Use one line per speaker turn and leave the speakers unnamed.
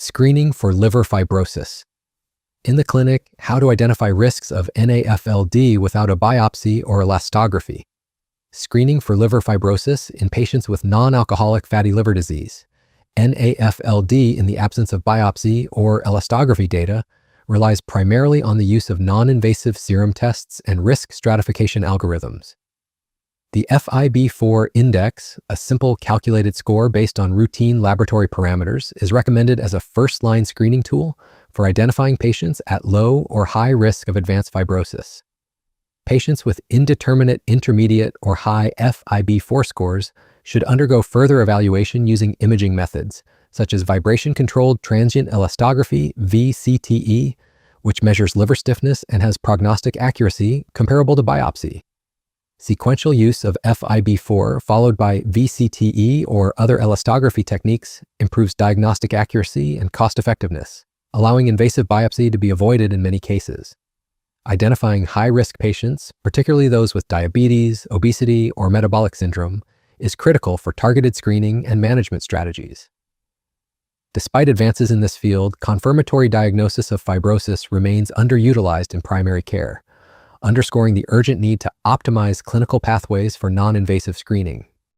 Screening for liver fibrosis. In the clinic, how to identify risks of NAFLD without a biopsy or elastography. Screening for liver fibrosis in patients with non-alcoholic fatty liver disease. NAFLD, in the absence of biopsy or elastography data, relies primarily on the use of non-invasive serum tests and risk stratification algorithms. The FIB-4 index, a simple calculated score based on routine laboratory parameters, is recommended as a first-line screening tool for identifying patients at low or high risk of advanced fibrosis. Patients with indeterminate, intermediate, or high FIB-4 scores should undergo further evaluation using imaging methods, such as vibration-controlled transient elastography, VCTE, which measures liver stiffness and has prognostic accuracy comparable to biopsy. Sequential use of FIB-4 followed by VCTE or other elastography techniques improves diagnostic accuracy and cost-effectiveness, allowing invasive biopsy to be avoided in many cases. Identifying high-risk patients, particularly those with diabetes, obesity, or metabolic syndrome, is critical for targeted screening and management strategies. Despite advances in this field, confirmatory diagnosis of fibrosis remains underutilized in primary care, underscoring the urgent need to optimize clinical pathways for non-invasive screening.